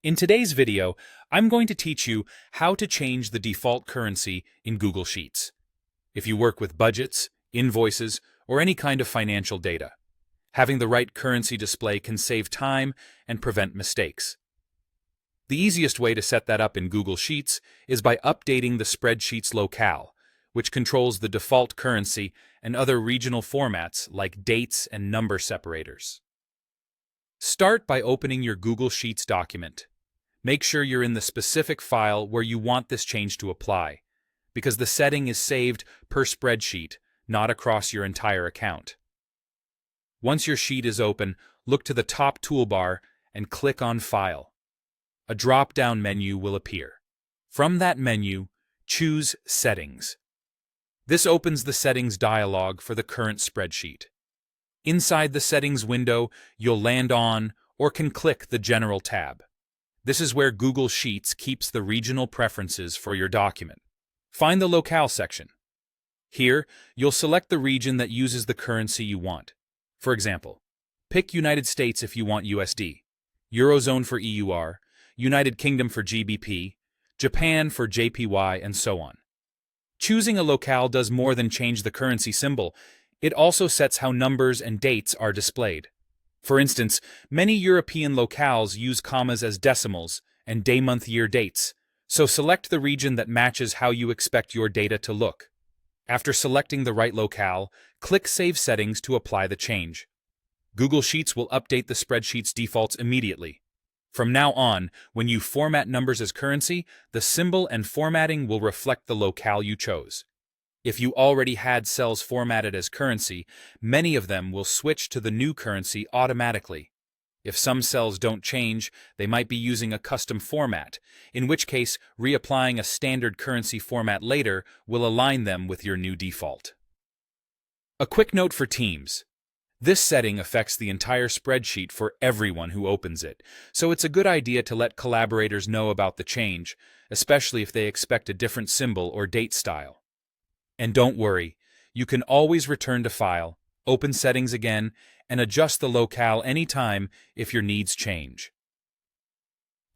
In today's video, I'm going to teach you how to change the default currency in Google Sheets. If you work with budgets, invoices, or any kind of financial data, having the right currency display can save time and prevent mistakes. The easiest way to set that up in Google Sheets is by updating the Spreadsheets locale, which controls the default currency and other regional formats like dates and number separators. Start by opening your Google Sheets document. Make sure you're in the specific file where you want this change to apply, because the setting is saved per spreadsheet, not across your entire account. Once your sheet is open, look to the top toolbar and click on File. A drop-down menu will appear. From that menu, choose Settings. This opens the Settings dialog for the current spreadsheet. Inside the Settings window, you'll land on or can click the General tab. This is where Google Sheets keeps the regional preferences for your document. Find the Locale section. Here, you'll select the region that uses the currency you want. For example, pick United States if you want USD, Eurozone for EUR, United Kingdom for GBP, Japan for JPY, and so on. Choosing a locale does more than change the currency symbol. It also sets how numbers and dates are displayed. For instance, many European locales use commas as decimals and day-month-year dates, so select the region that matches how you expect your data to look. After selecting the right locale, click Save Settings to apply the change. Google Sheets will update the spreadsheet's defaults immediately. From now on, when you format numbers as currency, the symbol and formatting will reflect the locale you chose. If you already had cells formatted as currency, many of them will switch to the new currency automatically. If some cells don't change, they might be using a custom format, in which case reapplying a standard currency format later will align them with your new default. A quick note for teams. This setting affects the entire spreadsheet for everyone who opens it, so it's a good idea to let collaborators know about the change, especially if they expect a different symbol or date style. And don't worry, you can always return to File, open Settings again, and adjust the locale anytime if your needs change.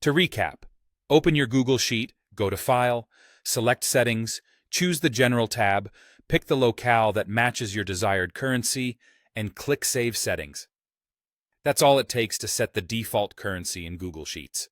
To recap, open your Google Sheet, go to File, select Settings, choose the General tab, pick the locale that matches your desired currency, and click Save Settings. That's all it takes to set the default currency in Google Sheets.